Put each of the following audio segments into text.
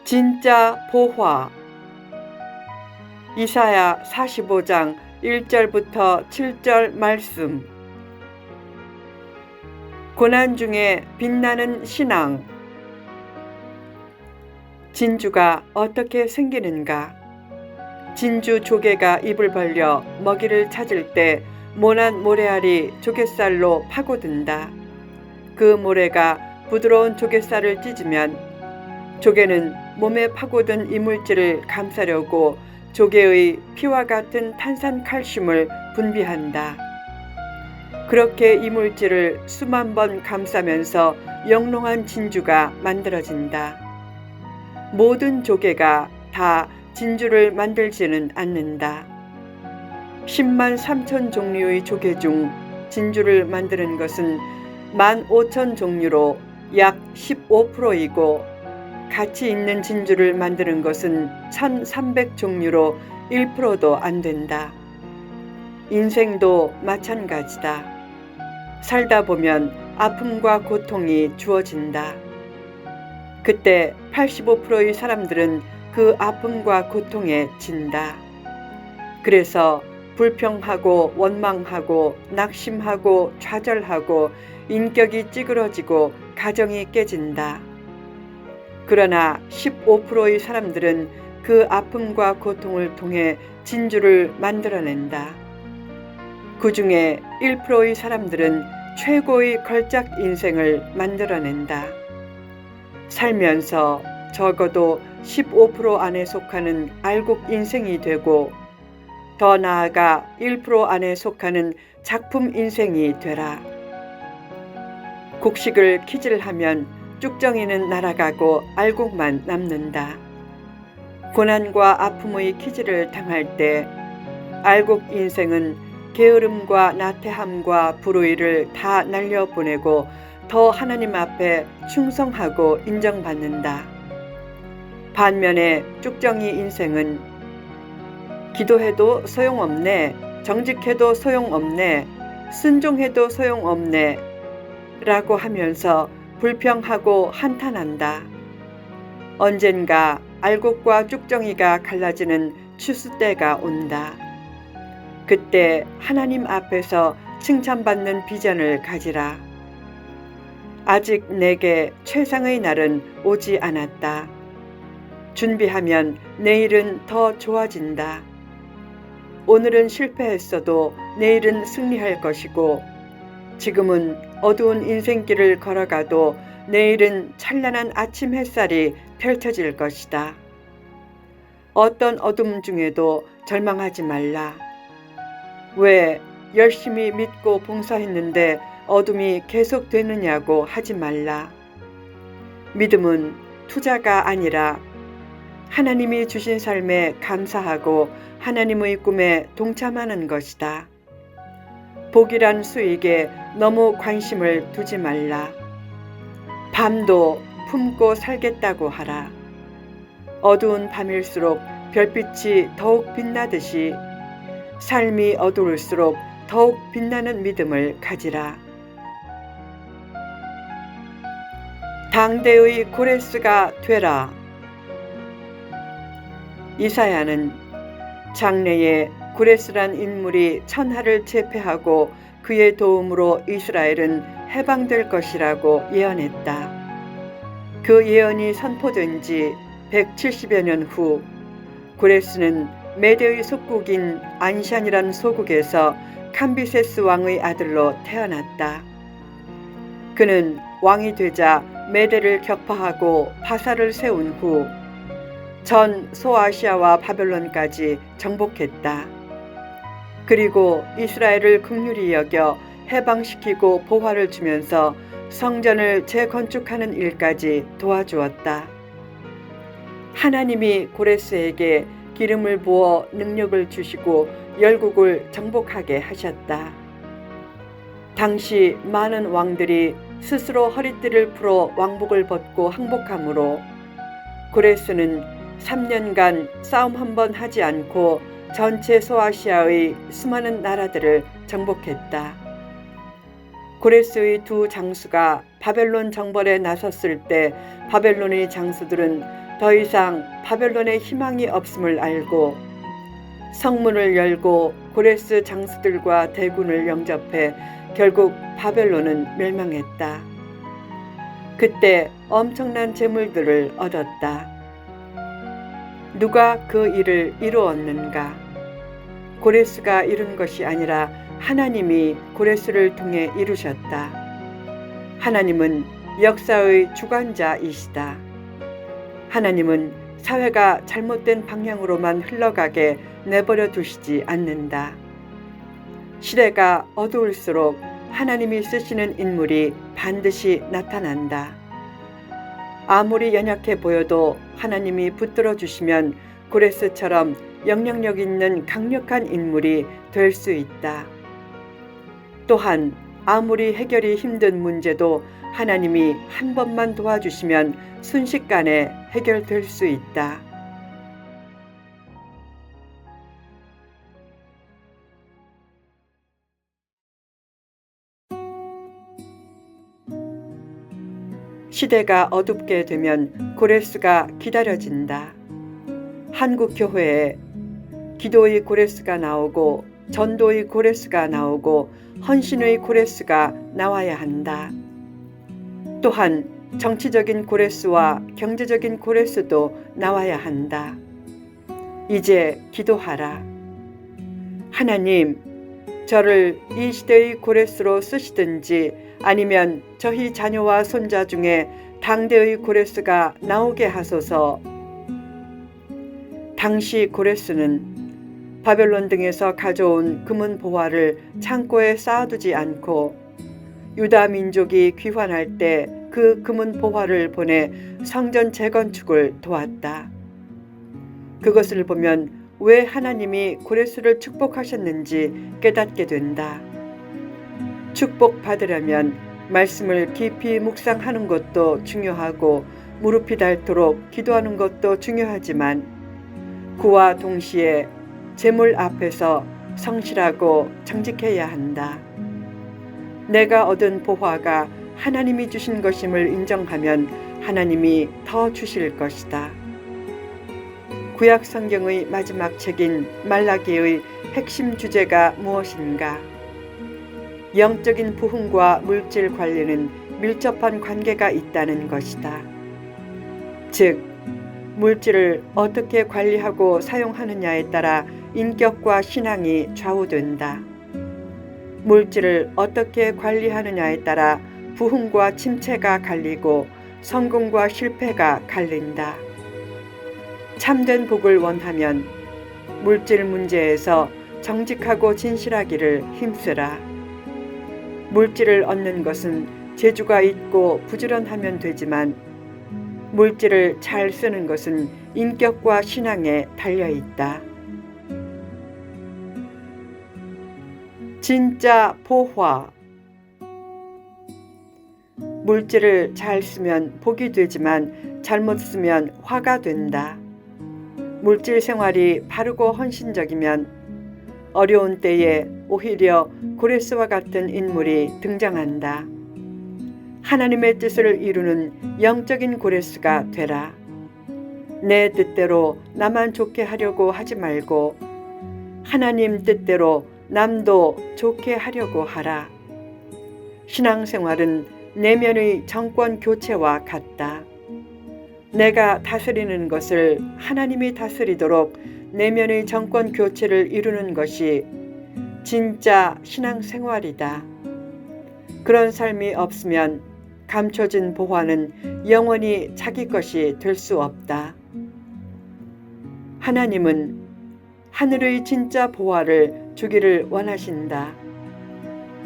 진짜 보화. 이사야 45장 1절부터 7절 말씀. 고난 중에 빛나는 신앙. 진주가 어떻게 생기는가? 진주 조개가 입을 벌려 먹이를 찾을 때 모난 모래알이 조갯살로 파고든다. 그 모래가 부드러운 조갯살을 찢으면 조개는 몸에 파고든 이물질을 감싸려고 조개의 피와 같은 탄산칼슘을 분비한다. 그렇게 이물질을 수만 번 감싸면서 영롱한 진주가 만들어진다. 모든 조개가 다 진주를 만들지는 않는다. 10만 3천 종류의 조개 중 진주를 만드는 것은 15,000 종류로 약 15%이고 가치 있는 진주를 만드는 것은 1,300 종류로 1%도 안 된다. 인생도 마찬가지다. 살다 보면 아픔과 고통이 주어진다. 그때 85%의 사람들은 그 아픔과 고통에 진다. 그래서 불평하고 원망하고 낙심하고 좌절하고 인격이 찌그러지고 가정이 깨진다. 그러나 15%의 사람들은 그 아픔과 고통을 통해 진주를 만들어낸다. 그 중에 1%의 사람들은 최고의 걸작 인생을 만들어낸다. 살면서 적어도 15% 안에 속하는 알곡 인생이 되고 더 나아가 1% 안에 속하는 작품 인생이 되라. 곡식을 키질하면 쭉정이는 날아가고 알곡만 남는다. 고난과 아픔의 키질을 당할 때 알곡 인생은 게으름과 나태함과 불의를 다 날려보내고 더 하나님 앞에 충성하고 인정받는다. 반면에 쭉정이 인생은 기도해도 소용없네, 정직해도 소용없네, 순종해도 소용없네 라고 하면서 불평하고 한탄한다. 언젠가 알곡과 쭉정이가 갈라지는 추수 때가 온다. 그때 하나님 앞에서 칭찬받는 비전을 가지라. 아직 내게 최상의 날은 오지 않았다. 준비하면 내일은 더 좋아진다. 오늘은 실패했어도 내일은 승리할 것이고 지금은 어두운 인생길을 걸어가도 내일은 찬란한 아침 햇살이 펼쳐질 것이다. 어떤 어둠 중에도 절망하지 말라. 왜 열심히 믿고 봉사했는데 어둠이 계속되느냐고 하지 말라. 믿음은 투자가 아니라 하나님이 주신 삶에 감사하고 하나님의 꿈에 동참하는 것이다. 복이란 수익에 너무 관심을 두지 말라. 밤도 품고 살겠다고 하라. 어두운 밤일수록 별빛이 더욱 빛나듯이 삶이 어두울수록 더욱 빛나는 믿음을 가지라. 당대의 고레스가 되라. 이사야는 장래에 고레스란 인물이 천하를 제패하고 그의 도움으로 이스라엘은 해방될 것이라고 예언했다. 그 예언이 선포된 지 170여 년 후 고레스는 메대의 속국인 안샨이란 소국에서 캄비세스 왕의 아들로 태어났다. 그는 왕이 되자 메대를 격파하고 바사를 세운 후 전 소아시아와 바벨론까지 정복했다. 그리고 이스라엘을 긍휼히 여겨 해방시키고 보화를 주면서 성전을 재건축하는 일까지 도와주었다. 하나님이 고레스에게 기름을 부어 능력을 주시고 열국을 정복하게 하셨다. 당시 많은 왕들이 스스로 허리띠를 풀어 왕복을 벗고 항복하므로 고레스는 3년간 싸움 한 번 하지 않고 전체 소아시아의 수많은 나라들을 정복했다. 고레스의 두 장수가 바벨론 정벌에 나섰을 때 바벨론의 장수들은 더 이상 바벨론에 희망이 없음을 알고 성문을 열고 고레스 장수들과 대군을 영접해 결국 바벨론은 멸망했다. 그때 엄청난 재물들을 얻었다. 누가 그 일을 이루었는가? 고레스가 이룬 것이 아니라 하나님이 고레스를 통해 이루셨다. 하나님은 역사의 주관자이시다. 하나님은 사회가 잘못된 방향으로만 흘러가게 내버려 두시지 않는다. 시대가 어두울수록 하나님이 쓰시는 인물이 반드시 나타난다. 아무리 연약해 보여도 하나님이 붙들어 주시면 고레스처럼 영향력 있는 강력한 인물이 될 수 있다. 또한 아무리 해결이 힘든 문제도 하나님이 한 번만 도와주시면 순식간에 해결될 수 있다. 시대가 어둡게 되면 고레스가 기다려진다. 한국 교회에 기도의 고레스가 나오고 전도의 고레스가 나오고 헌신의 고레스가 나와야 한다. 또한 정치적인 고레스와 경제적인 고레스도 나와야 한다. 이제 기도하라. 하나님, 저를 이 시대의 고레스로 쓰시든지 아니면 저희 자녀와 손자 중에 당대의 고레스가 나오게 하소서. 당시 고레스는 바벨론 등에서 가져온 금은 보화를 창고에 쌓아두지 않고 유다 민족이 귀환할 때 그 금은 보화를 보내 성전 재건축을 도왔다. 그것을 보면 왜 하나님이 고레스를 축복하셨는지 깨닫게 된다. 축복받으려면 말씀을 깊이 묵상하는 것도 중요하고 무릎이 닳도록 기도하는 것도 중요하지만 그와 동시에 재물 앞에서 성실하고 정직해야 한다. 내가 얻은 보화가 하나님이 주신 것임을 인정하면 하나님이 더 주실 것이다. 구약 성경의 마지막 책인 말라기의 핵심 주제가 무엇인가? 영적인 부흥과 물질 관리는 밀접한 관계가 있다는 것이다. 즉, 물질을 어떻게 관리하고 사용하느냐에 따라 인격과 신앙이 좌우된다. 물질을 어떻게 관리하느냐에 따라 부흥과 침체가 갈리고 성공과 실패가 갈린다. 참된 복을 원하면 물질 문제에서 정직하고 진실하기를 힘쓰라. 물질을 얻는 것은 재주가 있고 부지런하면 되지만 물질을 잘 쓰는 것은 인격과 신앙에 달려 있다. 진짜 보화. 물질을 잘 쓰면 복이 되지만 잘못 쓰면 화가 된다. 물질 생활이 바르고 헌신적이면 어려운 때에 오히려 고레스와 같은 인물이 등장한다. 하나님의 뜻을 이루는 영적인 고레스가 되라. 내 뜻대로 나만 좋게 하려고 하지 말고 하나님 뜻대로 남도 좋게 하려고 하라. 신앙생활은 내면의 정권 교체와 같다. 내가 다스리는 것을 하나님이 다스리도록 내면의 정권 교체를 이루는 것이 진짜 신앙생활이다. 그런 삶이 없으면 감춰진 보화는 영원히 자기 것이 될 수 없다. 하나님은 하늘의 진짜 보화를 주기를 원하신다.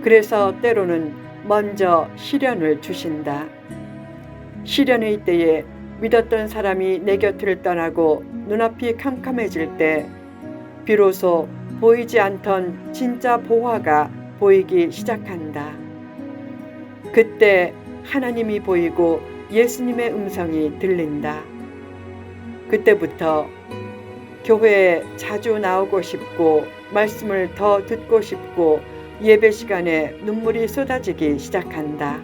그래서 때로는 먼저 시련을 주신다. 시련의 때에 믿었던 사람이 내 곁을 떠나고 눈앞이 캄캄해질 때 비로소 보이지 않던 진짜 보화가 보이기 시작한다. 그때 하나님이 보이고 예수님의 음성이 들린다. 그때부터 교회에 자주 나오고 싶고 말씀을 더 듣고 싶고 예배 시간에 눈물이 쏟아지기 시작한다.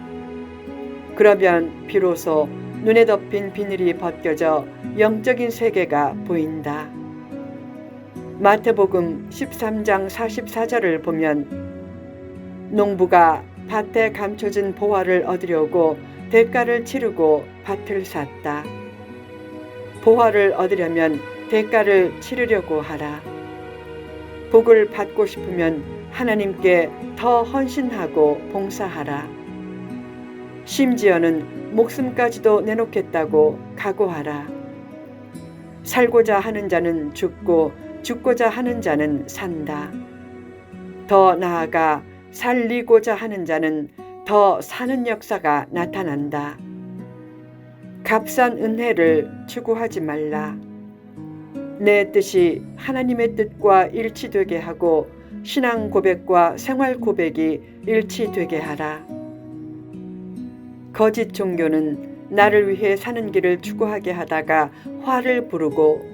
그러면 비로소 눈에 덮인 비늘이 벗겨져 영적인 세계가 보인다. 마태복음 13장 44절을 보면 농부가 밭에 감춰진 보화를 얻으려고 대가를 치르고 밭을 샀다. 보화를 얻으려면 대가를 치르려고 하라. 복을 받고 싶으면 하나님께 더 헌신하고 봉사하라. 심지어는 목숨까지도 내놓겠다고 각오하라. 살고자 하는 자는 죽고 죽고자 하는 자는 산다. 더 나아가 살리고자 하는 자는 더 사는 역사가 나타난다. 값싼 은혜를 추구하지 말라. 내 뜻이 하나님의 뜻과 일치되게 하고 신앙 고백과 생활 고백이 일치되게 하라. 거짓 종교는 나를 위해 사는 길을 추구하게 하다가 화를 부르고,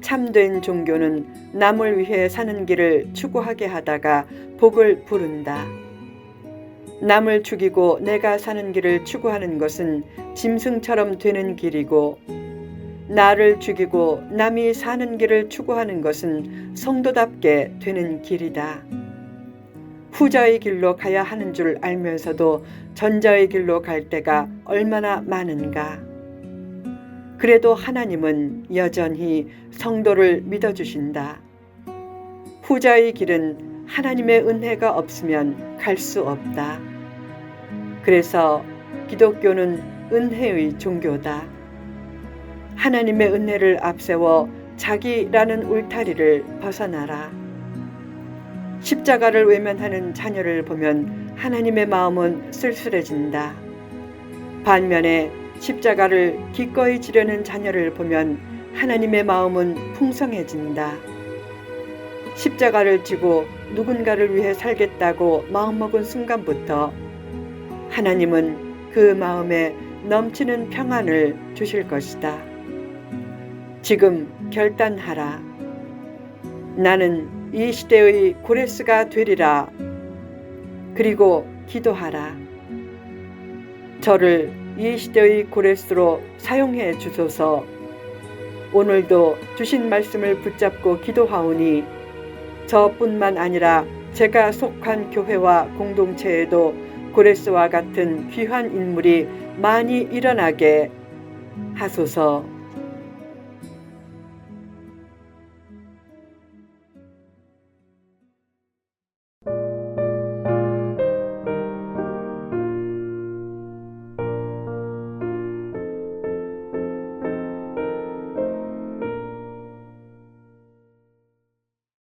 참된 종교는 남을 위해 사는 길을 추구하게 하다가 복을 부른다. 남을 죽이고 내가 사는 길을 추구하는 것은 짐승처럼 되는 길이고, 나를 죽이고 남이 사는 길을 추구하는 것은 성도답게 되는 길이다. 후자의 길로 가야 하는 줄 알면서도 전자의 길로 갈 때가 얼마나 많은가. 그래도 하나님은 여전히 성도를 믿어주신다. 후자의 길은 하나님의 은혜가 없으면 갈 수 없다. 그래서 기독교는 은혜의 종교다. 하나님의 은혜를 앞세워 자기라는 울타리를 벗어나라. 십자가를 외면하는 자녀를 보면 하나님의 마음은 쓸쓸해진다. 반면에 십자가를 기꺼이 지려는 자녀를 보면 하나님의 마음은 풍성해진다. 십자가를 지고 누군가를 위해 살겠다고 마음먹은 순간부터 하나님은 그 마음에 넘치는 평안을 주실 것이다. 지금 결단하라. 나는 이 시대의 고레스가 되리라. 그리고 기도하라. 저를 이 시대의 고레스로 사용해 주소서. 오늘도 주신 말씀을 붙잡고 기도하오니 저뿐만 아니라 제가 속한 교회와 공동체에도 고레스와 같은 귀한 인물이 많이 일어나게 하소서.